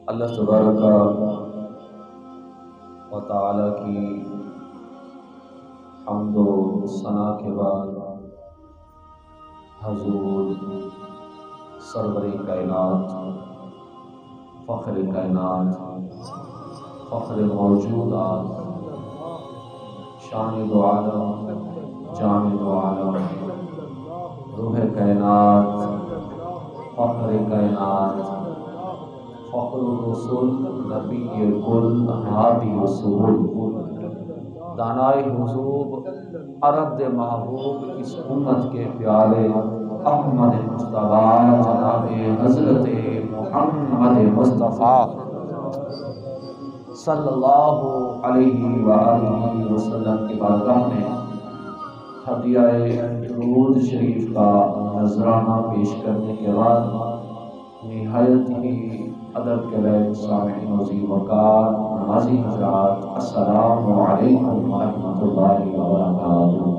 اللہ تبارک و تعالی کی حمد و ثنا کے بعد حضور سرور کائنات، فخر کائنات، فخر موجودات، شان دو عالم، جان دو عالم، روح کائنات، فخر کائنات، فخر الرسل، نبی کل، ہادی رسول، دانائے حضور، عرب محبوب، اس امت کے پیارے احمد مصطفیٰ جناب حضرت محمد مصطفیٰ صلی اللہ علیہ وآلہ وسلم کی بارگاہ میں ہدیہ درود شریف کا نذرانہ پیش کرنے کے بعد نہایت ہی ادب کے لائق سامعین و ذی وقار نمازی حضرات، السلام علیکم ورحمۃ اللہ وبرکاتہ۔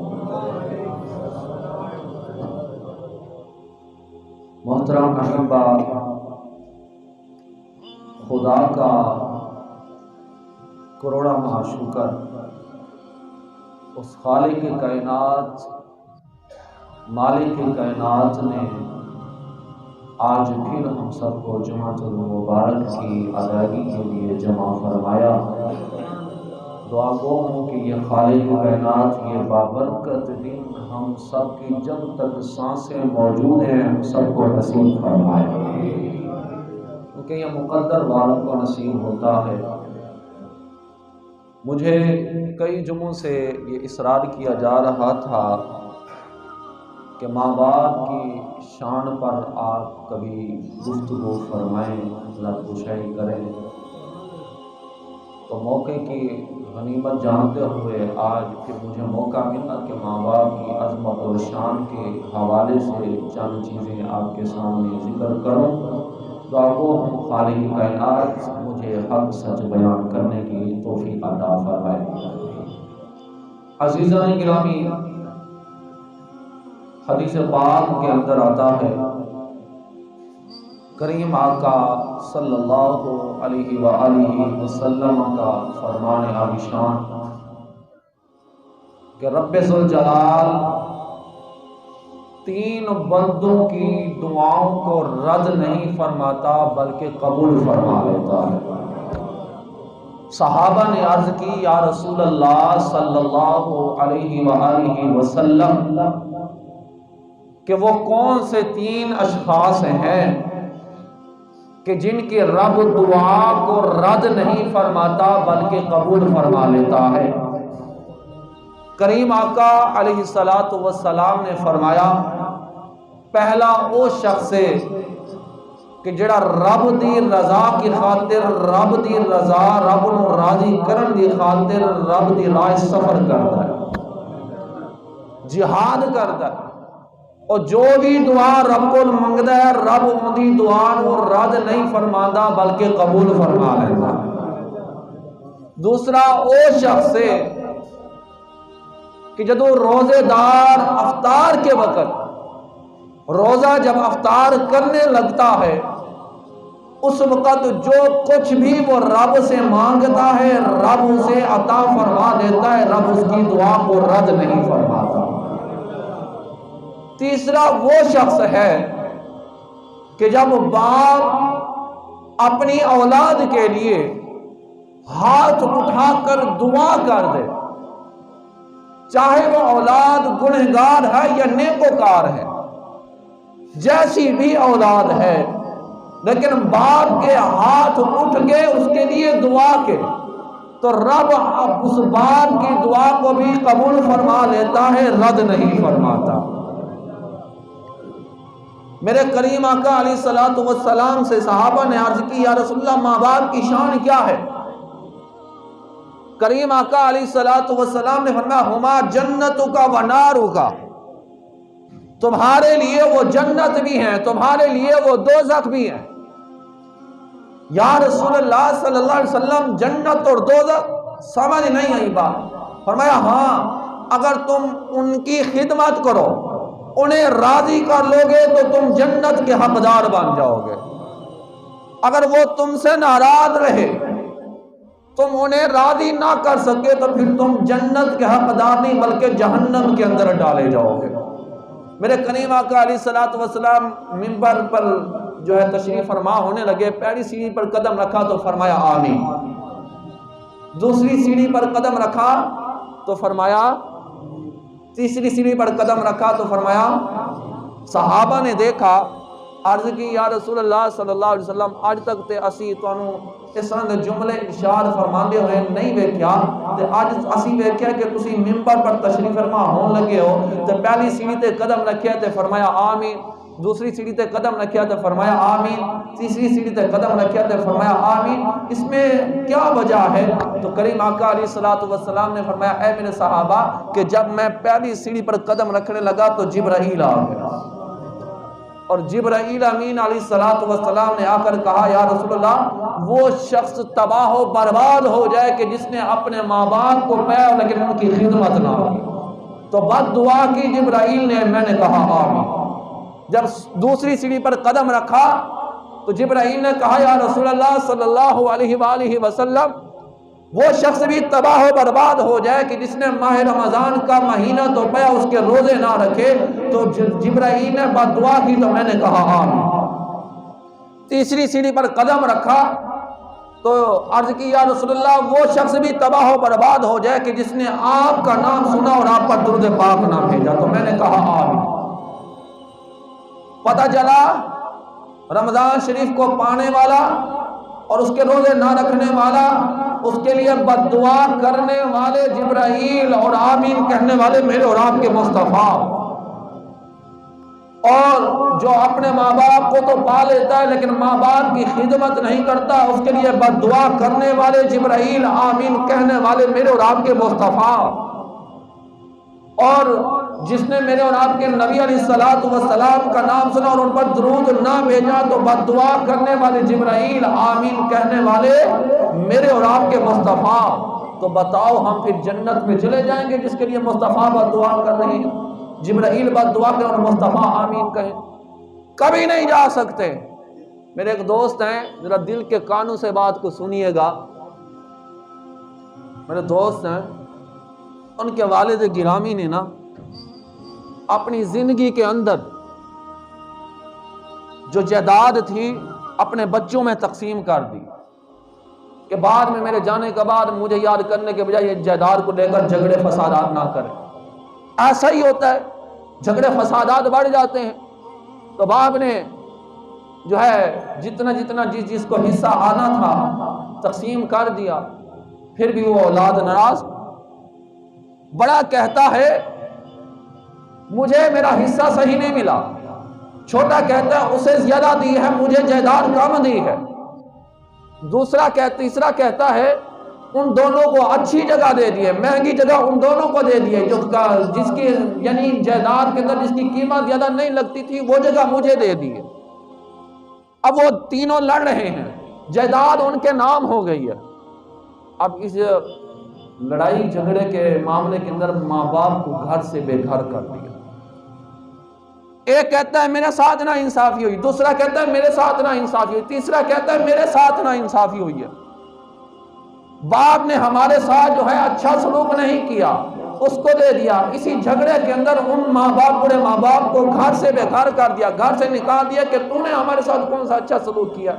محترم احبہ، خدا کا کروڑا مہا شکر، اس خالق کائنات، مالک کائنات نے آج پھر ہم سب کو جمعۃ المبارک کی ادائیگی کے لیے جمع فرمایا۔ دعا گو ہوں کہ یہ خالق کائنات، یہ بابرکت دن ہم سب کی جب تک سانسیں موجود ہیں ہم سب کو نصیب فرمائے، کیونکہ یہ مقدر والوں کو نصیب ہوتا ہے۔ مجھے کئی جمعوں سے یہ اصرار کیا جا رہا تھا کہ ماں باپ کی شان پر آپ کبھی گفتگو فرمائیں، لب گشائی کریں، تو موقع کی غنیمت جانتے ہوئے آج پھر مجھے موقع ملا کہ ماں باپ کی عظمت اور شان کے حوالے سے چند چیزیں آپ کے سامنے ذکر کروں۔ دعا گو ہوں خالق کائنات مجھے حق سچ بیان کرنے کی توفیق عطا فرمائے۔ عزیزان گرامی، حدیث پاک کے اندر آتا ہے، کریم آقا صلی اللہ علیہ وآلہ وسلم کا فرمان عالیشان کہ رب ذوالجلال تین بندوں کی دعاؤں کو رد نہیں فرماتا بلکہ قبول فرما لیتا ہے۔ صحابہ نے عرض کی، یا رسول اللہ صلی اللہ علیہ وآلہ وسلم کہ وہ کون سے تین اشخاص ہیں کہ جن کے رب دعا کو رد نہیں فرماتا بلکہ قبول فرما لیتا ہے؟ کریم آقا علیہ السلام نے فرمایا، پہلا وہ شخص ہے کہ جڑا رب دی رضا کی خاطر، رب دی رضا، رب نو راضی کرن دی خاطر رب دی راہ سفر کرتا ہے، جہاد کرتا ہے، اور جو بھی دعا رب کو منگدا ہے رب ان دی دعا کو رد نہیں فرماندا بلکہ قبول فرما لیتا ہے۔ دوسرا وہ شخص ہے کہ جدو روزے دار افطار کے وقت روزہ جب افطار کرنے لگتا ہے اس وقت جو کچھ بھی وہ رب سے مانگتا ہے رب اسے عطا فرما دیتا ہے، رب اس کی دعا کو رد نہیں فرماتا۔ تیسرا وہ شخص ہے کہ جب باپ اپنی اولاد کے لیے ہاتھ اٹھا کر دعا کر دے، چاہے وہ اولاد گنہگار ہے یا نیکوکار ہے، جیسی بھی اولاد ہے، لیکن باپ کے ہاتھ اٹھ کے اس کے لیے دعا کے تو رب اس باپ کی دعا کو بھی قبول فرما لیتا ہے، رد نہیں فرماتا۔ میرے کریم آقا علیہ السلام سے صحابہ نے عرض کی، یا رسول اللہ ماں باپ کی شان کیا ہے؟ کریم آقا علیہ السلام نے فرمایا، ہما جنتک و نارک، تمہارے لیے وہ جنت بھی ہیں، تمہارے لیے وہ دوزخ بھی ہیں۔ یا رسول اللہ صلی اللہ علیہ وسلم جنت اور دوزخ سمجھ نہیں آئی بات؟ فرمایا ہاں، اگر تم ان کی خدمت کرو، انہیں راضی کر لوگے تو تم جنت کے حقدار بن جاؤ گے۔ اگر وہ تم سے ناراض رہے، تم انہیں راضی نہ کر سکے، تو پھر تم جنت کے حقدار نہیں بلکہ جہنم کے اندر ڈالے جاؤ گے۔ میرے کریم آقا علیہ الصلوۃ والسلام منبر پر جو ہے تشریف فرما ہونے لگے، پہلی سیڑھی پر قدم رکھا تو فرمایا آمین، دوسری سیڑھی پر قدم رکھا تو فرمایا، تیسری سیڑھی پر قدم رکھا تو فرمایا۔ صحابہ نے دیکھا، عرض کی یا رسول اللہ صلی اللہ علیہ وسلم اج تک تے اسی تانوں اس طرح دے جملے ارشاد فرماندے ہوئے نہیں ویکھیا، تے اج اسی ویکھیا کہ تسی منبر پر تشریف فرما ہون لگے ہو، تے پہلی سیڑھی تے قدم رکھیا تے فرمایا آمین، دوسری سیڑھی تے قدم رکھیا تے فرمایا آمین، تیسری سیڑھی تے قدم رکھیا تے فرمایا آمین۔ اس میں کیا وجہ ہے؟ تو کریم آقا علیہ الصلوۃ والسلام نے فرمایا اے میرے صحابہ کہ جب میں پہلی سیڑھی پر قدم رکھنے لگا تو جبرائیل آ گیا، اور جبرائیل امین علیہ الصلوۃ والسلام نے آ کر کہا یا رسول اللہ وہ شخص تباہ و برباد ہو جائے کہ جس نے اپنے ماں باپ کو پایا لیکن ان کی خدمت نہ کی۔ تو بد دعا کی جبرائیل نے، میں نے کہا آمین۔ جب دوسری سیڑھی پر قدم رکھا تو جبرائیل نے کہا یا رسول اللہ صلی اللہ علیہ وآلہ وسلم وہ شخص بھی تباہ و برباد ہو جائے کہ جس نے ماہ رمضان کا مہینہ تو پایا اس کے روزے نہ رکھے۔ تو جبرائیل نے بد دعا کی تو میں نے کہا آمین۔ تیسری سیڑھی پر قدم رکھا تو عرض کی یا رسول اللہ وہ شخص بھی تباہ و برباد ہو جائے کہ جس نے آپ کا نام سنا اور آپ پر درود پاک نہ بھیجا، تو میں نے کہا آمین۔ پتہ چلا رمضان شریف کو پانے والا اور اس کے روزے نہ رکھنے والا، اس کے لیے بد دعا کرنے والے جبرائیل اور آمین کہنے والے میرے اور آپ کے مصطفیٰ، اور جو اپنے ماں باپ کو تو پا لیتا ہے لیکن ماں باپ کی خدمت نہیں کرتا، اس کے لیے بد دعا کرنے والے جبرائیل، آمین کہنے والے میرے اور آپ کے مصطفیٰ، اور جس نے میرے اور آپ کے نبی علیہ الصلوۃ والسلام کا نام سنا اور ان پر درود نہ بھیجا تو بد دعا کرنے والے جبرائیل، آمین کہنے والے میرے اور آپ کے مصطفیٰ۔ تو بتاؤ ہم پھر جنت میں چلے جائیں گے جس کے لیے مصطفیٰ بد دعا کر رہے ہیں، جبرائیل بد دعا کریں اور مصطفیٰ آمین کہیں؟ کبھی نہیں جا سکتے۔ میرے ایک دوست ہیں، ذرا دل کے کانوں سے بات کو سنیے گا، میرے دوست ہیں، ان کے والد گرامی نے نا اپنی زندگی کے اندر جو جائیداد تھی اپنے بچوں میں تقسیم کر دی کہ بعد میں میرے جانے کے بعد مجھے یاد کرنے کے بجائے یہ جائیداد کو لے کر جھگڑے فسادات نہ کریں۔ ایسا ہی ہوتا ہے، جھگڑے فسادات بڑھ جاتے ہیں۔ تو باپ نے جو ہے جتنا جس کو حصہ آنا تھا تقسیم کر دیا، پھر بھی وہ اولاد ناراض، بڑا کہتا ہے مجھے میرا حصہ صحیح نہیں ملا، چھوٹا کہتا ہے اسے زیادہ دی ہے مجھے جائیداد کم دی ہے، تیسرا کہتا ہے ان دونوں کو اچھی جگہ دے دیے، مہنگی جگہ ان دونوں کو دے دیے، جس کی یعنی جائیداد کے اندر جس کی قیمت زیادہ نہیں لگتی تھی وہ جگہ مجھے دے دیے۔ اب وہ تینوں لڑ رہے ہیں، جائیداد ان کے نام ہو گئی ہے۔ اب اس لڑائی جھگڑے کے معاملے کے اندر ماں باپ کو گھر سے بے گھر کر دیا۔ ایک کہتا ہے میرے ساتھ نہ انصافی ہوئی، دوسرا کہتا ہے میرے ساتھ نہ انصافی ہوئی، تیسرا کہتا ہے میرے ساتھ نہ انصافی ہوئی ہے۔ باپ نے ہمارے ساتھ جو ہے اچھا سلوک نہیں کیا، اس کو دے دیا۔ اسی جھگڑے کے اندر ان بڑے ماں باپ کو گھر سے بے گھر کر دیا، گھر سے نکال دیا کہ تو نے ہمارے ساتھ کون سا اچھا سلوک کیا۔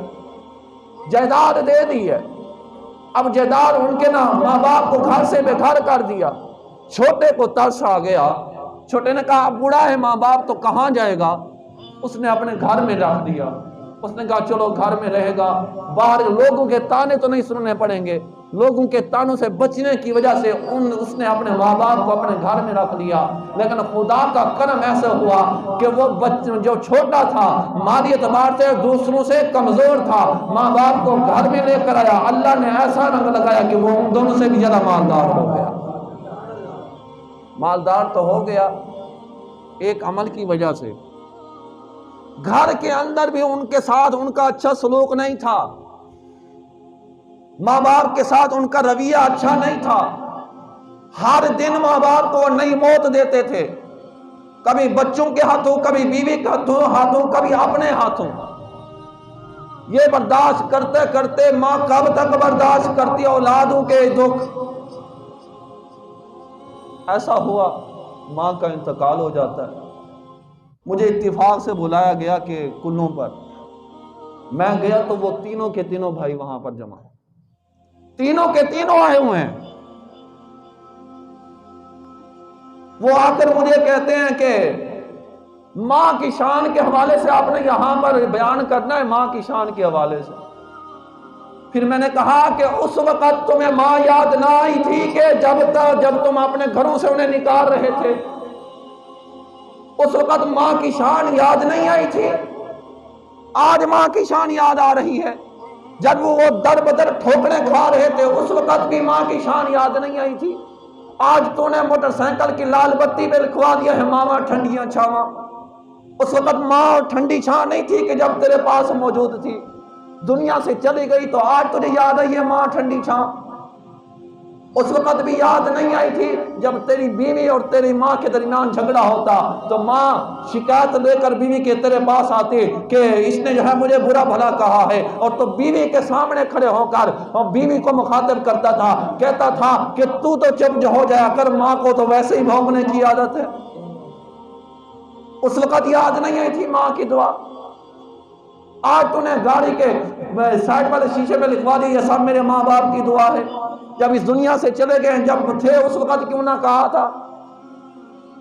جائیداد دے دی ہے، اب جائیداد ان کے نام، ماں باپ کو گھر سے بے گھر کر دیا۔ چھوٹے کو ترس آ گیا، چھوٹے نے کہا اب بوڑھا ہے ماں باپ تو کہاں جائے گا، اس نے اپنے گھر میں رکھ دیا۔ اس نے کہا چلو گھر میں رہے گا، باہر لوگوں کے تانے تو نہیں سننے پڑیں گے۔ لوگوں کے تانوں سے بچنے کی وجہ سے اس نے اپنے ماں باپ کو اپنے گھر میں رکھ لیا۔ لیکن خدا کا کرم ایسا ہوا کہ وہ جو چھوٹا تھا مالی اعتبار سے دوسروں سے کمزور تھا، ماں باپ کو گھر میں لے کر آیا، اللہ نے ایسا رنگ لگایا کہ وہ ان دونوں سے بھی زیادہ مالدار ہو گیا۔ مالدار تو ہو گیا ایک عمل کی وجہ سے، گھر کے اندر بھی ان کے ساتھ ان کا اچھا سلوک نہیں تھا، ماں باپ کے ساتھ ان کا رویہ اچھا نہیں تھا، ہر دن ماں باپ کو نئی موت دیتے تھے، کبھی بچوں کے ہاتھوں، کبھی بیوی کے ہاتھوں، کبھی اپنے ہاتھوں۔ یہ برداشت کرتے کرتے ماں کب تک برداشت کرتی اولادوں کے دکھ؟ ایسا ہوا ماں کا انتقال ہو جاتا ہے۔ مجھے اتفاق سے بلایا گیا کہ کنوں پر، میں گیا تو وہ تینوں کے تینوں بھائی وہاں پر جمع، تینوں کے تینوں آئے ہوئے ہیں۔ وہ آ کر مجھے کہتے ہیں کہ ماں کی شان کے حوالے سے آپ نے یہاں پر بیان کرنا ہے، ماں کی شان کے حوالے سے۔ پھر میں نے کہا کہ اس وقت تمہیں ماں یاد نہ آئی تھی کہ جب تم اپنے گھروں سے انہیں نکال رہے تھے، اس وقت ماں کی شان یاد نہیں آئی تھی؟ آج ماں کی شان یاد آ رہی ہے۔ جب وہ در بدر ٹھوکریں کھا رہے تھے اس وقت بھی ماں کی شان یاد نہیں آئی تھی؟ آج تو نے موٹر سائیکل کی لال بتی پہ لکھوا دیا ہے ماما ٹھنڈیاں چھاواں۔ اس وقت ماں ٹھنڈی چھاں نہیں تھی کہ جب تیرے پاس موجود تھی، دنیا سے چلی گئی تو آج تجھے یاد آئی ہے ماں ٹھنڈی چھاں؟ اس وقت بھی یاد نہیں آئی تھی جب تیری بیوی اور تیری ماں کے درمیان جھگڑا ہوتا تو ماں شکایت لے کر بیوی کے تیرے پاس آتی کہ اس نے جو ہے مجھے برا بھلا کہا ہے، اور تو بیوی کے سامنے کھڑے ہو کر اور بیوی کو مخاطب کرتا تھا، کہتا تھا کہ تو چپ ہو جایا کر، ماں کو تو ویسے ہی بھونکنے کی عادت ہے۔ اس وقت یاد نہیں آئی تھی ماں کی دعا؟ آج تو نے گاڑی کے سائڈ والے شیشے پہ لکھوا دی یہ سب میرے ماں باپ کی دعا ہے۔ جب اس دنیا سے چلے گئے، جب تھے اس وقت کیوں نہ کہا تھا؟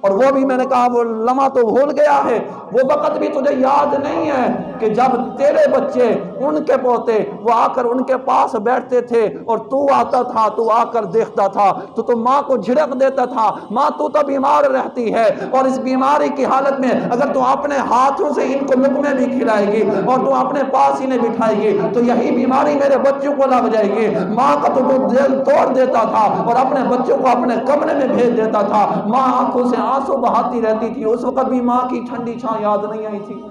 اور وہ بھی میں نے کہا وہ لمحہ تو بھول گیا ہے، وہ وقت بھی تجھے یاد نہیں ہے کہ جب تیرے بچے، ان کے پوتے وہ آ کر ان کے پاس بیٹھتے تھے اور تو آتا تھا، تو آ کر دیکھتا تھا تو ماں کو جھڑک دیتا تھا، ماں تو بیمار رہتی ہے اور اس بیماری کی حالت میں اگر تو اپنے ہاتھوں سے ان کو لقمے بھی کھلائے گی اور تو اپنے پاس انہیں بٹھائے گی تو یہی بیماری میرے بچوں کو لگ جائے گی۔ ماں کا تو دل توڑ دیتا تھا اور اپنے بچوں کو اپنے کمرے میں بھیج دیتا تھا۔ ماں آنکھوں سے آنسو بہاتی رہتی تھی، اس وقت بھی ماں کی ٹھنڈی چھاں یاد نہیں آئی تھی؟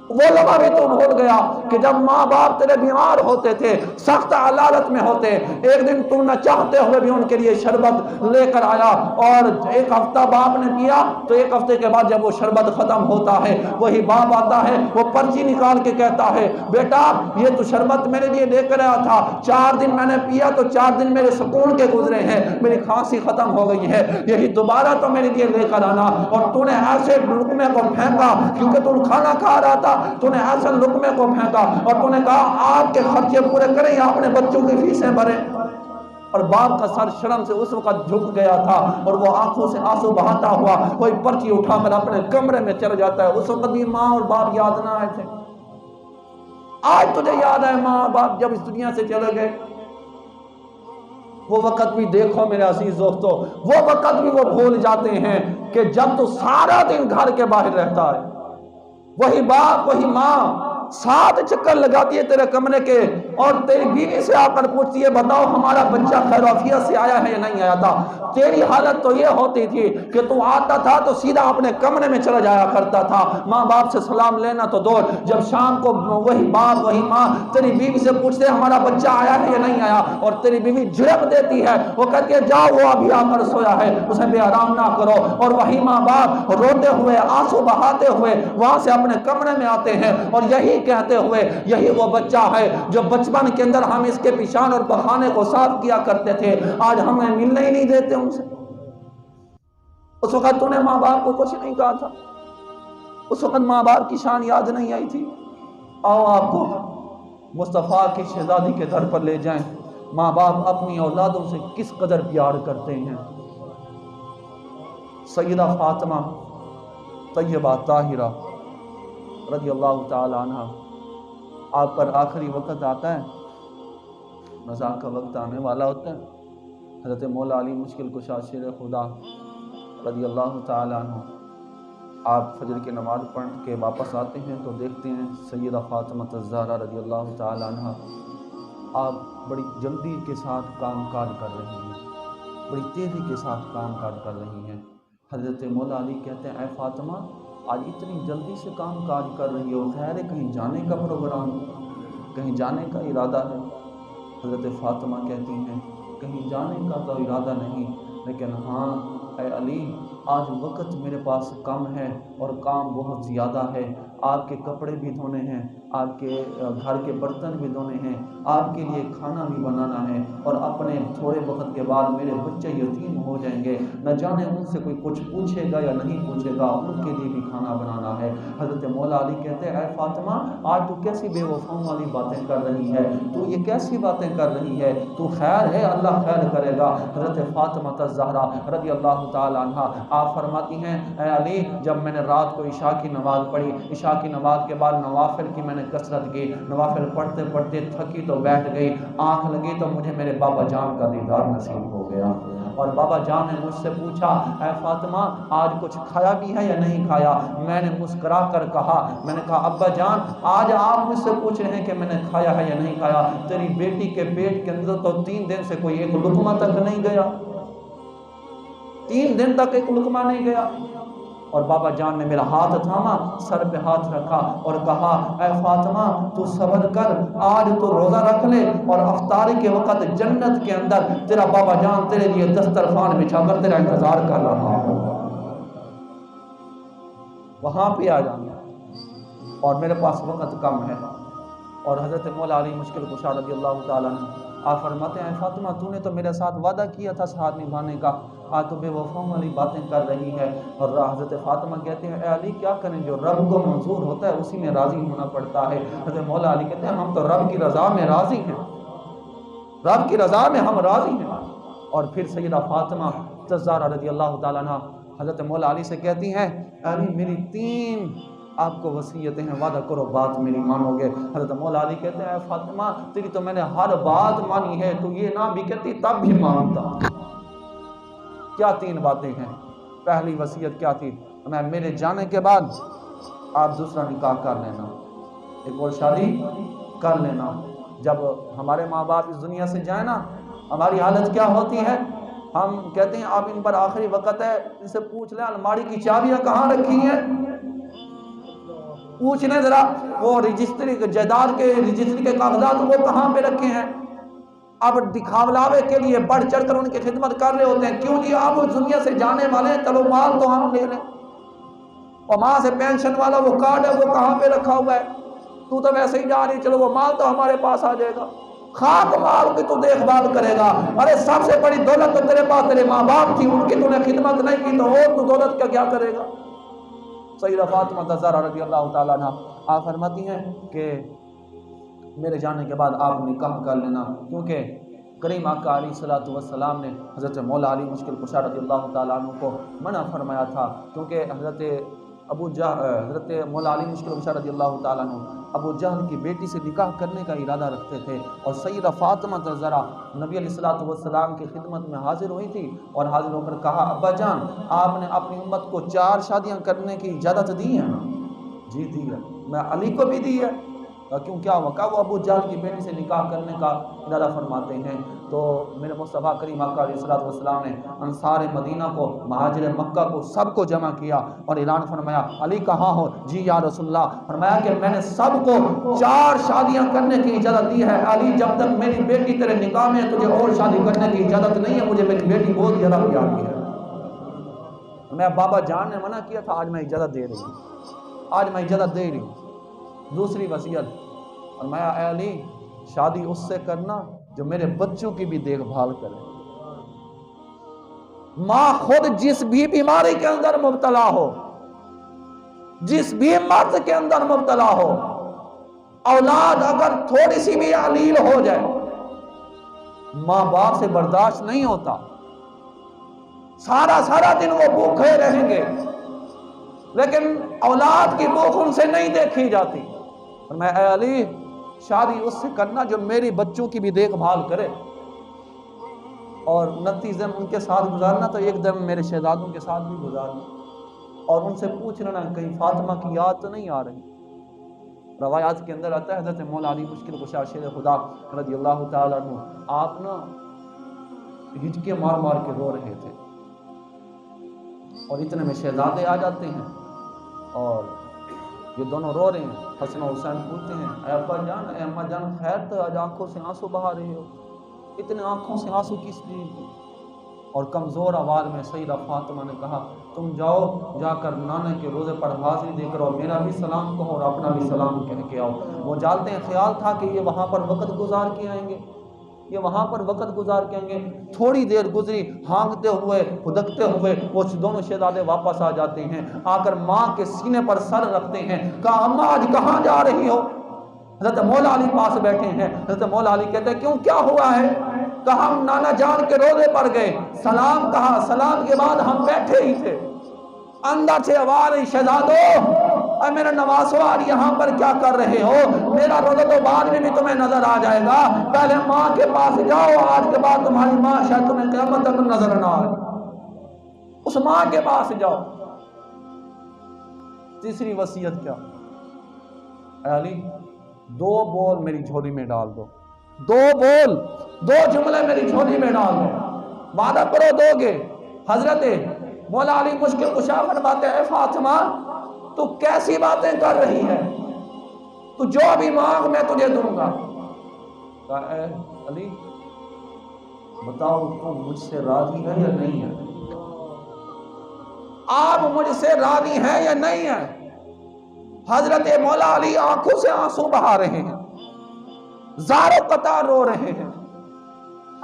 وہ لمحہ بھی تو بھول گیا کہ جب ماں باپ تیرے بیمار ہوتے تھے، سخت حالت میں ہوتے، ایک دن تو نہ چاہتے ہوئے بھی ان کے لیے شربت لے کر آیا اور ایک ہفتہ باپ نے پیا تو ایک ہفتے کے بعد جب وہ شربت ختم ہوتا ہے وہی باپ آتا ہے، وہ پرچی نکال کے کہتا ہے بیٹا یہ تو شربت میرے لیے لے کر آیا تھا، 4 دن میں نے پیا تو 4 دن میرے سکون کے گزرے ہیں، میری کھانسی ختم ہو گئی ہے، یہی دوبارہ تو میرے لیے لے کر آنا۔ اور تو نے ایسے لقمے کو پھینکا کیونکہ تو کھانا کھا رہا تھا، تو نے ایسے لقمے کو پھینکا اور تو نے کہا آپ کے خرچے پورے کریں یا اپنے بچوں کی فیسیں بھریں۔ اور باپ کا سر شرم سے اس وقت جھک گیا تھا اور وہ آنکھوں سے آنسو بہاتا ہوا کوئی پرچی اٹھا کر اپنے کمرے میں چل جاتا ہے۔ اس وقت بھی ماں اور باپ یاد نہ آئے تھے؟ آج تجھے یاد ہے ماں باپ جب اس دنیا سے چلے گئے؟ وہ وقت بھی دیکھو میرے عزیز دوستو، وہ وقت بھی وہ بھول جاتے ہیں کہ جب تو سارا دن گھر کے باہر رہتا ہے، وہی باپ وہی ماں 7 چکر لگاتی ہے تیرے کمرے کے اور تیری بیوی سے آ کر پوچھتی ہے بتاؤ ہمارا بچہ خیر وعافیت سے آیا ہے یا نہیں آیا تھا؟ تیری حالت تو یہ ہوتی تھی کہ تو آتا تھا تو سیدھا اپنے کمرے میں چلا جایا کرتا تھا، ماں باپ سے سلام لینا تو دور، جب شام کو وہی باپ وہی ماں تیری بیوی سے پوچھتے ہمارا بچہ آیا ہے یا نہیں آیا، اور تیری بیوی جھڑک دیتی ہے، وہ کہتی ہے جاؤ وہ ابھی آ کر سویا ہے اسے بے آرام نہ کرو، اور وہی ماں باپ روتے ہوئے آنسو بہاتے ہوئے وہاں سے اپنے کمرے میں آتے ہیں اور یہی کہتے ہوئے یہی وہ بچہ ہے جو بچپن کے اندر ہم اس کے پیشان اور پخانے کو صاف کیا کرتے تھے، آج ہمیں ملنے ہی نہیں دیتے ان سے۔ اس وقت تو نے ماں باپ کو کچھ نہیں کہا تھا، اس وقت ماں باپ کی شان یاد نہیں آئی تھی۔ آؤ آپ کو مصطفیٰ کی شہزادی کے در پر لے جائیں، ماں باپ اپنی اولادوں سے کس قدر پیار کرتے ہیں۔ سیدہ فاطمہ طیبہ طاہرہ رضی اللہ تعالی عنہ، آپ پر آخری وقت آتا ہے، رضا کا وقت آنے والا ہوتا ہے، حضرت مولا علی مشکل کشا شیر خدا رضی اللہ تعالی عنہ آپ فجر کی نماز پڑھ کے واپس آتے ہیں تو دیکھتے ہیں سیدہ فاطمہ الزہرا رضی اللہ تعالی عنہ آپ بڑی جلدی کے ساتھ کام کاج کر رہی ہیں، بڑی تیزی کے ساتھ کام کاج کر رہی ہیں۔ حضرت مولا علی کہتے ہیں اے فاطمہ آج اتنی جلدی سے کام کاج کر رہی ہو، خیر ہے کہیں جانے کا پروگرام، کہیں جانے کا ارادہ ہے؟ حضرت فاطمہ کہتی ہیں کہیں جانے کا تو ارادہ نہیں، لیکن ہاں اے علی آج وقت میرے پاس کم ہے اور کام بہت زیادہ ہے، آپ کے کپڑے بھی دھونے ہیں، آپ کے گھر کے برتن بھی دھونے ہیں، آپ کے لیے کھانا بھی بنانا ہے، اور اپنے تھوڑے وقت کے بعد میرے بچے یتیم ہو جائیں گے، نہ جانے ان سے کوئی کچھ پوچھے گا یا نہیں پوچھے گا، ان کے لیے بھی کھانا بنانا ہے۔ حضرت مولا علی کہتے ہیں اے فاطمہ آج تو کیسی بے وفاؤں والی باتیں کر رہی ہے، تو یہ کیسی باتیں کر رہی ہے، تو خیر ہے اللہ خیر کرے گا۔ حضرت فاطمہ الزہرا رضی اللہ تعالی عنہ آپ فرماتی ہیں اے علی جب میں نے رات کو عشاء کی نماز پڑھی، عشاء کی نماز کے بعد نوافل کی میں نے کثرت کی، نوافل پڑھتے پڑھتے تھکی تو بیٹھ گئی، آنکھ لگی تو مجھے میرے بابا جان کا دیدار نصیب ہو گیا، اور بابا جان نے مجھ سے پوچھا اے فاطمہ آج کچھ کھایا بھی ہے یا نہیں کھایا؟ میں نے مسکرا کر کہا، میں نے کہا ابا جان آج آپ مجھ سے پوچھ رہے ہیں کہ میں نے کھایا ہے یا نہیں کھایا، تیری بیٹی کے پیٹ کے اندر تو 3 دن سے کوئی ایک لقمہ تک نہیں گیا، 3 دن تک ایک لقمہ نہیں گیا۔ اور بابا جان نے میرا ہاتھ تھاما، سر پہ ہاتھ رکھا اور کہا اے فاطمہ تو صبر کر، آج تو روزہ رکھ لے اور افطاری کے وقت جنت کے اندر تیرا بابا جان تیرے لیے دسترخوان بچھا کر تیرا انتظار کر رہا ہو، وہاں پہ آ جانا، اور میرے پاس وقت کم ہے۔ اور حضرت مولا علی مشکل کشا رضی اللہ تعالیٰ عنہ آپ فرماتے ہیں فاطمہ تو نے تو میرے ساتھ وعدہ کیا تھا ساتھ نبھانے کا، آج تو بے وفاؤں والی باتیں کر رہی ہے۔ اور حضرت فاطمہ کہتے ہیں اے علی کیا کریں، جو رب کو منظور ہوتا ہے اسی میں راضی ہونا پڑتا ہے۔ حضرت مولا علی کہتے ہیں ہم تو رب کی رضا میں راضی ہیں، رب کی رضا میں ہم راضی ہیں۔ اور پھر سیدہ فاطمہ الزہرا رضی اللہ تعالیٰ عنہ حضرت مولا علی سے کہتی ہیں علی میری 3 آپ کو وصیتیں ہیں، وعدہ کرو بات میری مانو گے۔ حضرت مولا علی کہتے ہیں اے فاطمہ تیری تو میں نے ہر بات مانی ہے، تو یہ نہ بھی کہتی تب بھی مانتا۔ کیا 3 باتیں ہیں؟ پہلی وصیت کیا تھی؟ میں میرے جانے کے بعد آپ دوسرا نکاح کر لینا، ایک اور شادی کر لینا۔ جب ہمارے ماں باپ اس دنیا سے جائیں نا ہماری حالت کیا ہوتی ہے، ہم کہتے ہیں آپ ان پر آخری وقت ہے، ان سے پوچھ لیں الماری کی چابیاں کہاں رکھی ہیں، پوچھ لیں ذرا وہ رجسٹری جائیداد کے رجسٹری کے کاغذات وہ کہاں پہ رکھے ہیں۔ اب دکھاولاوے کے لیے بڑھ چڑھ کر ان کی خدمت کر رہے ہوتے ہیں، کیوں جی آپ اس دنیا سے جانے والے ہیں، چلو مال تو ہم لے لیں، اور ماں سے پینشن والا وہ کارڈ ہے وہ کہاں پہ رکھا ہوا ہے، تو ویسے ہی جا رہی، چلو وہ مال تو ہمارے پاس آ جائے گا، خاک مال کی تو دیکھ بھال کرے گا، ارے سب سے بڑی دولت تو تیرے پاس تیرے ماں باپ تھی، ان کی تو نے خدمت نہیں کی تو اور تو دولت کا کیا کرے گا۔ سیدہ فاطمہ الزہرا رضی اللہ تعالیٰ عنہ آپ فرماتی ہیں کہ میرے جانے کے بعد آپ نکاح کر لینا، کیونکہ کریم آقا علیہ الصلوۃ والسلام نے حضرت مولا علی مشکل کشا رضی اللہ تعالیٰ عنہ کو منع فرمایا تھا، کیونکہ حضرت مولا علی مشکل کشا رضی اللہ تعالیٰ عنہ ابو جہل کی بیٹی سے نکاح کرنے کا ارادہ رکھتے تھے، اور سیدہ فاطمہ الزہرا نبی علیہ الصلوۃ والسلام کی خدمت میں حاضر ہوئی تھی، اور حاضر ہو کر کہا ابا جان آپ نے اپنی امت کو 4 شادیاں کرنے کی اجازت دی ہے نا؟ جی دی ہے، میں علی کو بھی دی ہے، کیوں کیا ہوا؟ کہ وہ ابو جہل کی بیٹی سے نکاح کرنے کا ارادہ فرماتے ہیں۔ تو میرے مصطفیٰ کریم آقا علیہ الصلوۃ والسلام نے انصار مدینہ کو، مہاجر مکہ کو سب کو جمع کیا اور اعلان فرمایا علی کہاں ہو؟ جی یا رسول اللہ، فرمایا کہ میں نے سب کو 4 شادیاں کرنے کی اجازت دی ہے، علی جب تک میری بیٹی تیرے نکاح میں تجھے اور شادی کرنے کی اجازت نہیں ہے، مجھے میری بیٹی بہت زیادہ پیاری ہے۔ میں بابا جان نے منع کیا تھا، آج میں اجازت دے رہی ہوں، آج میں اجازت دے رہی ہوں۔ دوسری وصیت فرمایا اے علی شادی اس سے کرنا جو میرے بچوں کی بھی دیکھ بھال کرے، ماں خود جس بھی بیماری کے اندر مبتلا ہو، جس بھی مرض کے اندر مبتلا ہو، اولاد اگر تھوڑی سی بھی علیل ہو جائے ماں باپ سے برداشت نہیں ہوتا، سارا دن وہ بھوکے رہیں گے، لیکن اولاد کی بھوک ان سے نہیں دیکھی جاتی۔ اور میں اے علی شادی اس سے کرنا جو میری بچوں کی بھی دیکھ بھال کرے، اور 29 دن ان کے ساتھ گزارنا تو ایک دن میرے شہزادوں کے ساتھ بھی گزارنا، اور ان سے پوچھ لینا کہیں فاطمہ کی یاد تو نہیں آ رہی۔ روایات کے اندر آتا ہے حضرت مولا علی مشکل کشا شیر خدا رضی اللہ تعالیٰ عنہ آپ نا ہچکے مار مار کے رو رہے تھے، اور اتنے میں شہزادے آ جاتے ہیں اور یہ دونوں رو رہے ہیں، حسن و حسین پوچھتے ہیں اے ابا جان اے اماں جان خیر تو آج آنکھوں سے آنسو بہا رہے ہو، اتنے آنکھوں سے آنسو کس لیے؟ اور کمزور آواز میں سیدہ فاطمہ نے کہا تم جاؤ جا کر نانا کے روزے پر حاضری دے کر میرا بھی سلام کہو اور اپنا بھی سلام کہہ کے آؤ۔ وہ جانتے ہیں خیال تھا کہ یہ وہاں پر وقت گزار کے آئیں گے، یہ وہاں پر وقت گزار کے آئیں گے۔ تھوڑی دیر گزری، ہانگتے ہوئے ہدکتے ہوئے وہ دونوں شہزادے واپس آ جاتے ہیں۔ آ کر ماں کے سینے پر سر رکھتے ہیں، کہا اماں آج کہاں جا رہی ہو؟ حضرت مولا علی پاس بیٹھے ہیں۔ حضرت مولا علی کہتے ہیں کیوں، کیا ہوا ہے؟ کہا ہم نانا جان کے روزے پر گئے، سلام کہا، سلام کے بعد ہم بیٹھے ہی تھے، اندر سے آواز آئی شہزادو اے میرے نواسو آج یہاں پر کیا کر رہے ہو؟ میرا روزہ تو بعد میں بھی تمہیں نظر آ جائے گا، پہلے ماں کے پاس جاؤ، آج کے بعد تمہاری ماں شاید تمہیں قیامت تک نظر نہ آئے، اس ماں کے پاس جاؤ۔ تیسری وصیت کیا؟ اے علی 2 بول میری جھولی میں ڈال دو، 2 بول، 2 جملے میری جھولی میں ڈال دو، وعدہ کرو دو گے۔ حضرت مولا علی مشکل کشا فرماتے ہیں اے فاطمہ تو کیسی باتیں کر رہی ہے، تو جو بھی مانگ میں تجھے دوں گا۔ کہا اے علی بتاؤ تم مجھ سے راضی ہے یا نہیں ہے؟ آپ مجھ سے راضی ہیں یا نہیں ہیں؟ حضرت مولا علی آنکھوں سے آنسو بہا رہے ہیں، زار و قطار رو رہے ہیں۔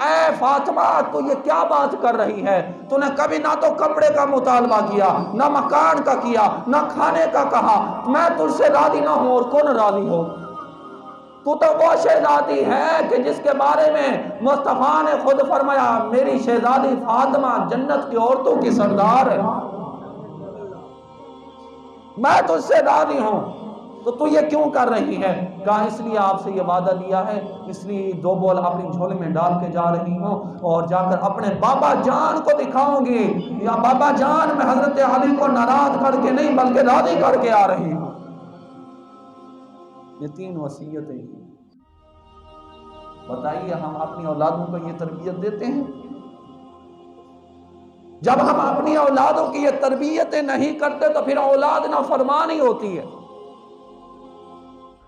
اے فاطمہ تو یہ کیا بات کر رہی ہے؟ تو نے کبھی نہ تو کپڑے کا مطالبہ کیا، نہ مکان کا کیا، نہ کھانے کا کہا، میں تجھ سے راضی نہ ہوں اور کون راضی ہو؟ تو وہ شہزادی ہے کہ جس کے بارے میں مصطفیٰ نے خود فرمایا میری شہزادی فاطمہ جنت کی عورتوں کی سردار ہے، میں تجھ سے راضی ہوں، تو یہ کیوں کر رہی ہے؟ کہا اس لیے آپ سے یہ وعدہ لیا ہے، اس لیے 2 بول اپنی جھولی میں ڈال کے جا رہی ہوں اور جا کر اپنے بابا جان کو دکھاؤں گی، یا بابا جان میں حضرت علی کو ناراض کر کے نہیں بلکہ راضی کر کے آ رہی ہوں۔ یہ 3 وصیتیں ہیں۔ بتائیے ہم اپنی اولادوں کو یہ تربیت دیتے ہیں؟ جب ہم اپنی اولادوں کی یہ تربیتیں نہیں کرتے تو پھر اولاد نافرمانی ہوتی ہے۔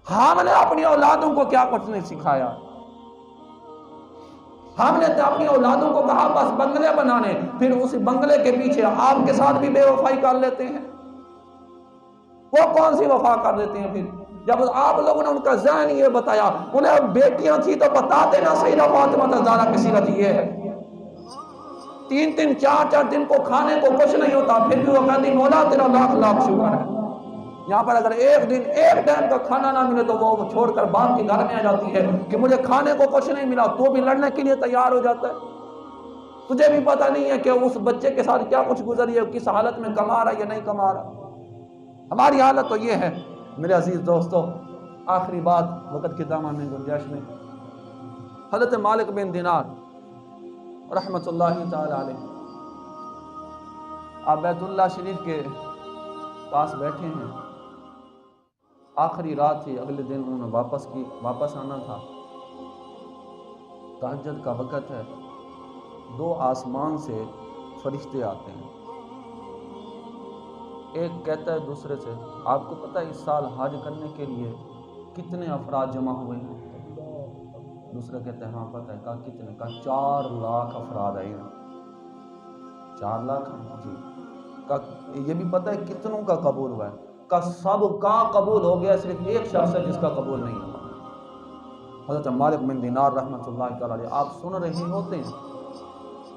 ہم نے اپنی اولادوں کو کیا کچھ نہیں سکھایا؟ ہم نے اپنی اولادوں کو کہا بس بنگلے بنانے، پھر اس بنگلے کے پیچھے آپ کے ساتھ بھی بے وفائی کر لیتے ہیں۔ وہ کون سی وفا کر دیتے ہیں؟ پھر جب آپ لوگوں نے ان کا ذہن یہ بتایا، انہیں بیٹیاں تھی تو بتاتے نا سیدہ فاطمہ زہرا کی سیرت یہ ہے، 3 4 دن کو کھانے کو کچھ نہیں ہوتا، پھر بھی وہ کہتی مولا تیرا لاکھ لاکھ شکر ہے۔ یہاں پر اگر ایک دن ایک ٹائم کا کھانا نہ ملے تو وہ چھوڑ کر باپ کے گھر میں آ جاتی ہے کہ مجھے کھانے کو کچھ نہیں ملا، تو بھی لڑنے کے لیے تیار ہو جاتا ہے۔ تجھے بھی پتہ نہیں ہے کہ اس بچے کے ساتھ کیا کچھ گزری ہے، کس حالت میں کما رہا یا نہیں کما رہا۔ ہماری حالت تو یہ ہے۔ میرے عزیز دوستو، آخری بات وقت کے دامن میں گنجائش میں، حضرت مالک بن دینار رحمت اللہ تعالی علیہ آپ بیت اللہ شریف کے پاس بیٹھے ہیں، آخری رات تھی، اگلے دن انہوں نے واپس آنا تھا، تہجد کا وقت ہے، 2 آسمان سے فرشتے آتے ہیں، ایک کہتا ہے دوسرے سے آپ کو پتہ ہے اس سال حج کرنے کے لیے کتنے افراد جمع ہوئے ہیں؟ دوسرا کہتا ہے ہاں پتہ ہے۔ کہا کتنے؟ کہا 4 لاکھ افراد آئے ہیں۔ 4 لاکھ؟ جی۔ کہا یہ بھی پتہ ہے کتنوں کا قبول ہوا ہے؟ کہا سب کا قبول ہو گیا، صرف ایک شخص ہے جس کا قبول نہیں ہوا۔ حضرت مالک بن دینار رحمت اللہ تعالی علیہ آپ سن رہے ہوتے ہیں،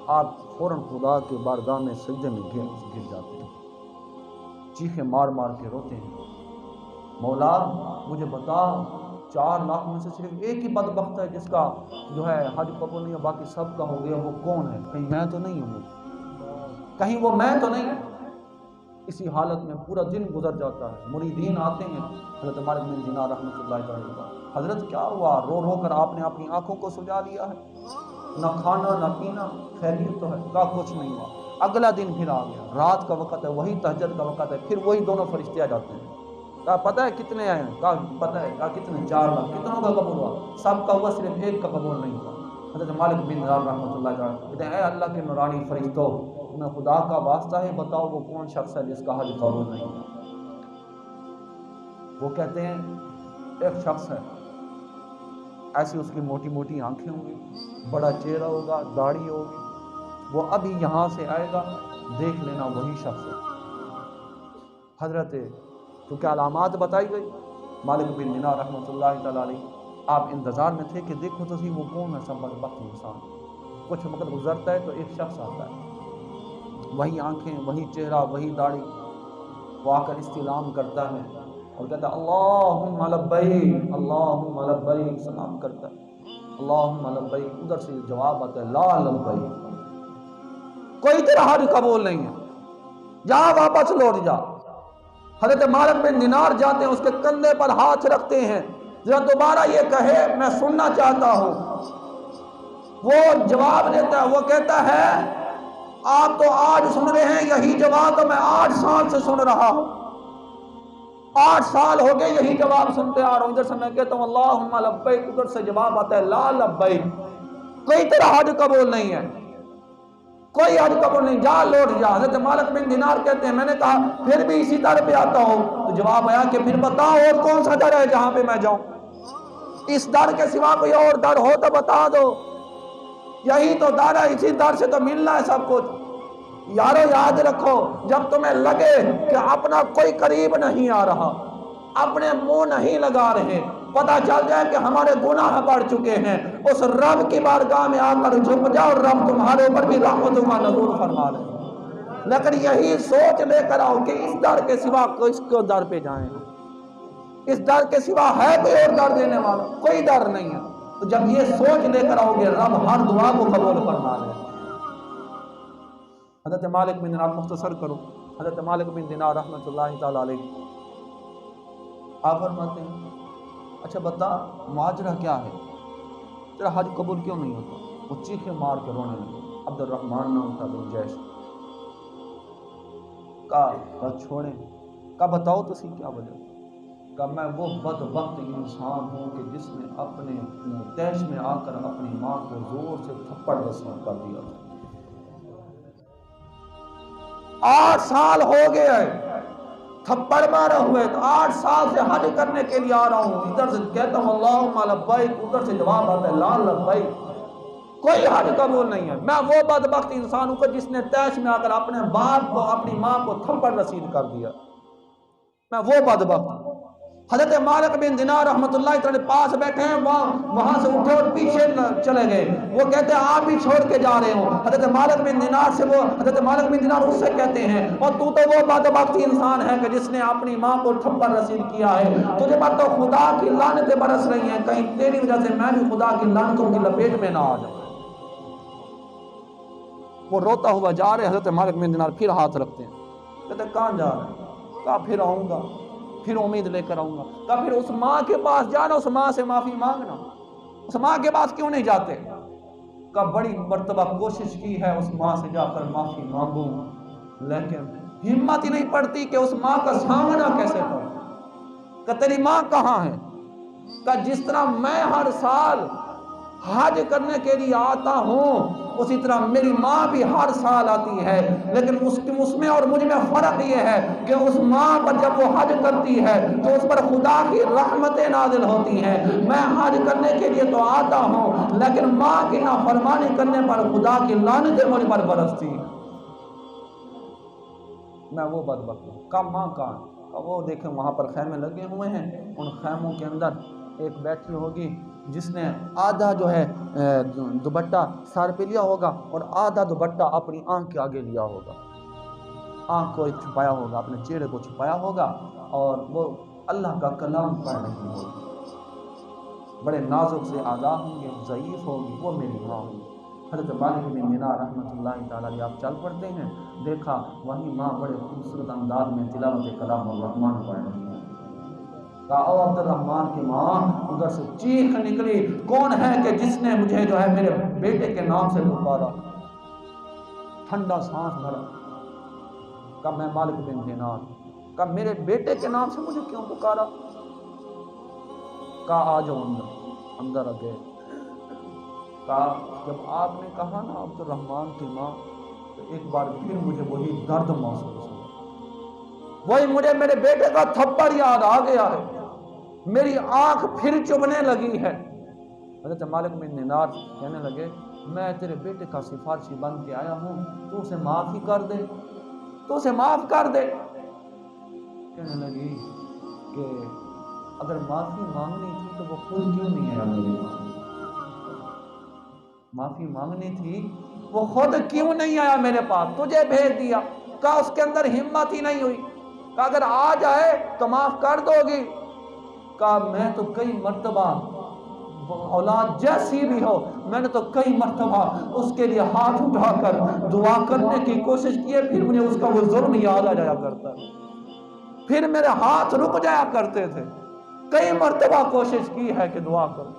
آپ فوراً خدا کے بارگاہ میں سجدے میں گر جاتے ہیں، چیخیں مار مار کے روتے ہیں، مولا مجھے بتا 4 لاکھ میں سے صرف ایک ہی بدبخت ہے جس کا جو ہے حج قبول نہیں ہے، باقی سب کا ہو گیا، وہ کون ہے؟ کہیں میں تو نہیں ہوں، کہیں وہ میں تو نہیں۔ اسی حالت میں پورا دن گزر جاتا ہے، مریدین آتے ہیں حضرت مالک بن دینار رحمۃ اللہ علیہ، حضرت کیا ہوا؟ رو رو کر آپ نے اپنی آنکھوں کو سجا لیا ہے، نہ کھانا نہ پینا، خیریت تو ہے؟ کہا کچھ نہیں ہوا۔ اگلا دن پھر آ گیا، رات کا وقت ہے، وہی تہجد کا وقت ہے، پھر وہی دونوں فرشتے آ جاتے ہیں۔ کہا پتہ ہے کتنے آئے ہیں؟ کہا پتہ ہے۔ کہا کتنے؟ 4 لاکھ۔ کتنوں کا قبول ہوا؟ سب کا ہوا، صرف ایک کا قبول نہیں ہوا۔ حضرت مالک بن دینار رحمۃ اللہ علیہ کہتے ہیں اے اللہ کے نورانی فرشتوں، تمہیں خدا کا واسطہ ہے بتاؤ وہ کون شخص ہے جس کا حج قبول نہیں ہوا؟ وہ کہتے ہیں ایک شخص ہے، ایسی اس کی موٹی موٹی آنکھیں ہوں گی، بڑا چہرہ ہوگا، داڑھی ہوگی، وہ ابھی یہاں سے آئے گا دیکھ لینا وہی شخص ہے۔ حضرت کیونکہ علامات بتائی گئی، مالک بن دینار رحمۃ اللہ تعالیٰ علیہ آپ انتظار میں تھے کہ دیکھو تو صحیح وہ کون ہے سب بدبخت انسان۔ کچھ وقت گزرتا ہے تو ایک شخص آتا ہے، وہی آنکھیں، وہی چہرہ، وہی داڑھی، وہ آ کر استلام کرتا ہے اور کہتا ہے اللہم لبیک اللہم لبیک، سلام کرتا ہے اللہم لبیک، ادھر سے جواب آتا ہے لا لبیک، کوئی تیرا حج قبول نہیں ہے، جا واپس لوٹ جا۔ حضرت مالک بن دینار جاتے ہیں، اس کے کندھے پر ہاتھ رکھتے ہیں، ذرا دوبارہ یہ کہے میں سننا چاہتا ہوں۔ وہ جواب دیتا ہے، وہ کہتا ہے آپ تو آج سن رہے ہیں یہی جواب تو میں 8 سال سے سن رہا ہوں، 8 سال ہو گئے یہی جواب سنتے آ رہا ہوں۔ ادھر سے میں کہتا ہوں اللہم لبیک، ادھر سے جواب آتا ہے لا لبیک، کوئی تیرا حج قبول نہیں ہے، کوئی حج قبول نہیں، جا لوٹ جا۔ حضرت مالک بن دینار کہتے ہیں میں نے کہا پھر بھی اسی در پہ آتا ہوں، تو جواب آیا کہ پھر بتاؤ اور کون سا در ہے جہاں پہ میں جاؤں، اس در کے سوا کوئی اور در ہو تو بتا دو، یہی تو در ہے، اسی در سے تو ملنا ہے سب کچھ۔ یارو یاد رکھو جب تمہیں لگے کہ اپنا کوئی قریب نہیں آ رہا، اپنے منہ نہیں لگا رہے، پتہ چل جائے کہ ہمارے گناہ بڑھ چکے ہیں، اس رب کی بارگاہ میں آ کر جھک جاؤ، رب تمہارے اوپر بھی رحمتوں کا نزول فرما لے۔ لیکن یہی سوچ لے کر آؤ کہ اس در کے سوا کس کو در پہ جائیں ہم، اس در کے سوا ہے کوئی اور در دینے والا؟ کوئی در نہیں ہے۔ تو جب یہ سوچ لے کر آؤ گے رب ہر دعا کو قبول فرما لے۔ حضرت مالک بن دینار، مختصر کرو، حضرت مالک بن دینار رحمۃ اللہ تعالیٰ علیہ آپ فرماتے ہیں اچھا بتا ماجرا کیا ہے، تیرا حج قبول کیوں نہیں ہوتا؟ وہ چیخیں مار کے رونے لگے۔ عبد الرحمن نام تھا بن جیش، کہا چھوڑیں، کہا بتاؤ تو سی کیا وجہ؟ کہا میں وہ بدبخت انسان ہوں کہ جس نے اپنے تیش میں آ کر اپنی ماں کو زور سے تھپڑ رسید کر دیا۔ 8 سال ہو گئے تھپڑ مارا ہوئے، تو 8 سال سے حج کرنے کے لیے آ رہا ہوں، ادھر سے کہتا ہوں اللہم لبیک، ادھر سے جواب آتا ہے لا لبیک، کوئی حج قبول نہیں ہے۔ میں وہ بدبخت انسان ہوں کہ جس نے تیش میں آ کر اپنے باپ کو اپنی ماں کو تھپڑ رسید کر دیا، میں وہ بدبخت ہوں۔ حضرت مالک بن دینار رحمۃ اللہ تعالی پاس بیٹھے ہیں، وہاں سے اٹھے اور پیچھے چلے گئے، وہ کہتے ہیں آپ ہی چھوڑ کے جا رہے ہو۔ حضرت مالک بن دینار سے وہ حضرت مالک بن دینار اس سے کہتے ہیں اور تو وہ بدبخت انسان ہے کہ جس نے اپنی ماں کو تھپڑ رسید کیا ہے، تجھے پر تو خدا کی لعنتیں برس رہی ہیں، کہیں تیری وجہ سے میں بھی خدا کی لعنتوں کی لپیٹ میں نہ آ جاؤں۔ وہ روتا ہوا جا رہے، حضرت مالک بن دینار پھر ہاتھ رکھتے ہیں، کہتے کہاں جا رہے ہیں؟ کہا پھر آؤں گا، پھر امید لے کر آؤں گا۔ کہا پھر اس ماں کے پاس جانا، اس ماں سے معافی مانگنا، اس ماں کے پاس کیوں نہیں جاتے؟ کہا بڑی مرتبہ کوشش کی ہے اس ماں سے جا کر معافی مانگوں، لیکن ہمت ہی نہیں پڑتی کہ اس ماں کا سامنا کیسے کروں۔ کہ تیری ماں کہاں ہے؟ کہ جس طرح میں ہر سال حج کرنے کے لیے آتا ہوں اسی طرح میری ماں بھی ہر سال آتی ہے، لیکن اس میں اور مجھ میں فرق یہ ہے کہ اس ماں پر جب وہ حج کرتی ہے تو اس پر خدا کی رحمتیں نازل ہوتی ہیں۔ میں حج کرنے کے لیے تو آتا ہوں لیکن ماں کی نافرمانی کرنے پر خدا کی لعنتیں مجھ پر برستی ہیں۔ میں وہ بدبخت ہوں۔ کہا ماں کہاں؟ وہ دیکھیں وہاں پر خیمے لگے ہوئے ہیں، ان خیموں کے اندر ایک بیٹھی ہوگی جس نے آدھا جو ہے دوپٹہ سر پہ لیا ہوگا اور آدھا دوپٹہ اپنی آنکھ کے آگے لیا ہوگا، آنکھ کو چھپایا ہوگا، اپنے چہرے کو چھپایا ہوگا، اور وہ اللہ کا کلام پڑھ رہی ہوگی، بڑے نازک سے اعضاء ہوں گے، ضعیف ہوگی، وہ میری ماں ہوگی۔ حضرت مالک بن دینار رحمۃ اللہ تعالیٰ علیہ آپ چل پڑتے ہیں، دیکھا وہی ماں بڑے خوبصورت انداز میں تلاوت کلام الرحمن پڑھ رہی ہے۔ کہا او عبد الرحمن کی ماں، ادھر سے چیخ نکلی کون ہے کہ جس نے مجھے جو ہے میرے بیٹے کے نام سے پکارا؟ ٹھنڈا سانس بھرا، کہا میں مالک بن دینار۔ کہا میرے بیٹے کے نام سے مجھے کیوں پکارا؟ کہا آ جاؤ اندر۔ اندر آ گئے، کہا جب آپ نے کہا نا عبد الرحمن کی ماں، تو ایک بار پھر مجھے وہی درد محسوس ہوا، وہی مجھے میرے بیٹے کا تھپڑ یاد آ گیا ہے، میری آنکھ پھر چبھنے لگی ہے۔ حضرت مالک بن دینار کہنے لگے میں تیرے بیٹے کا سفارشی بن کے آیا ہوں، تو اسے معاف ہی کر دے، تو اسے معاف کر دے۔ کہنے لگی کہ اگر معافی مانگنی تھی تو وہ خود کیوں نہیں آیا میرے پاس؟ معافی مانگنی تھی وہ خود کیوں نہیں آیا میرے پاس؟ تجھے بھیج دیا۔ کہا اس کے اندر ہمت ہی نہیں ہوئی۔ کہا اگر آ جائے تو معاف کر دو گی؟ کہا میں تو کئی مرتبہ، اولاد جیسی بھی ہو، میں نے تو کئی مرتبہ اس کے لیے ہاتھ اٹھا کر دعا کرنے کی کوشش کی ہے، پھر مجھے اس کا وہ ظلم یاد آ جایا کرتا ہے، پھر میرے ہاتھ رک جایا کرتے تھے۔ کئی مرتبہ کوشش کی ہے کہ دعا کروں،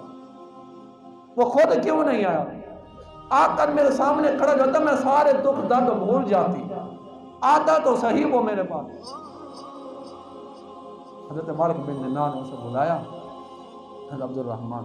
وہ خود کیوں نہیں آیا؟ آ کر میرے سامنے کھڑا ہوتا، میں سارے دکھ درد بھول جاتی، آتا تو صحیح وہ میرے پاس۔ حضرت مالک بن دینار نے اسے بلایا۔ حضرت عبد الرحمن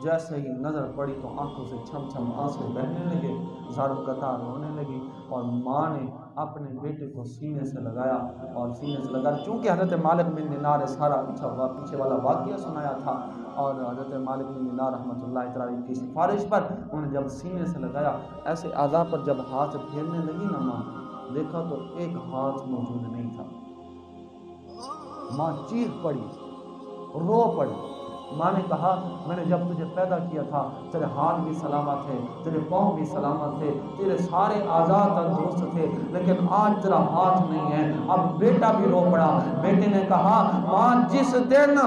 جیسے ہی نظر پڑی تو آنکھوں سے چھم چھم آنسو بہنے لگے، زار و قطار رونے لگی، اور ماں نے اپنے بیٹے کو سینے سے لگایا اور سینے سے لگا، چونکہ حضرت مالک بن دینار نے سارا پیچھے والا واقعہ سنایا تھا، اور حضرت مالک بن دینار رحمۃ اللہ تعالیٰ کی سفارش پر انہوں نے جب سینے سے لگایا، ایسے اعضاء پر جب ہاتھ پھیرنے لگی نا ماں، دیکھا تو ایک ہاتھ موجود نہیں تھا۔ ماں چیخ پڑی، رو پڑی۔ ماں نے کہا میں نے جب تجھے پیدا کیا تھا تیرے ہاتھ بھی سلامت تھے، تیرے پاؤں بھی سلامت تھے، تیرے سارے اعضاء تندرست تھے، لیکن آج تیرا ہاتھ نہیں ہے۔ اب بیٹا بھی رو پڑا۔ بیٹے نے کہا ماں جس دن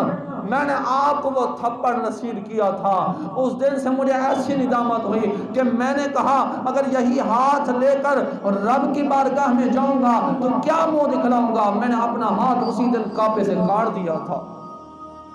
میں نے آپ کو وہ تھپڑ نصیب کیا تھا، اس دن سے مجھے ایسی ندامت ہوئی کہ میں نے کہا اگر یہی ہاتھ لے کر رب کی بارگاہ میں جاؤں گا تو کیا منہ دکھلاؤں گا؟ میں نے اپنا ہاتھ اسی دن کانپے سے کاٹ دیا تھا۔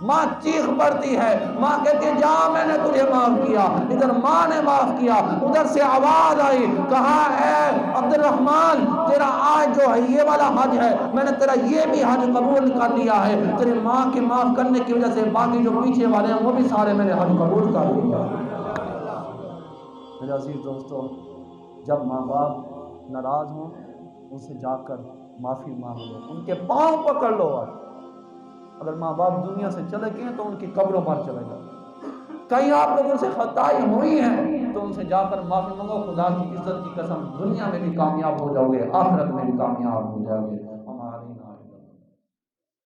ماں چیخ پڑتی ہے، ماں کہتی ہے جا میں نے تجھے معاف کیا۔ ادھر ماں نے معاف کیا، ادھر سے آواز آئی، کہا اے عبد الرحمن تیرا آج جو ہے یہ والا حج ہے، میں نے تیرا یہ بھی حج قبول کر لیا ہے، تیری ماں کی معاف کرنے کی وجہ سے باقی جو پیچھے والے ہیں وہ بھی سارے میں نے حج قبول کر لیا۔ میرے عزیز دوستو، جب ماں باپ ناراض ہوں ان سے جا کر معافی مانگ لو، ان کے پاؤں پکڑ لو۔ اگر ماں باپ دنیا سے چلے گئے تو ان کی قبروں پر چلے جاؤ۔ کہیں آپ لوگوں سے خطائیں ہوئی ہیں تو ان سے جا کر معافی مانگو، خدا کی عزت کی قسم دنیا میں بھی کامیاب ہو جاؤ گے، آخرت میں بھی کامیاب ہو جاؤ گے۔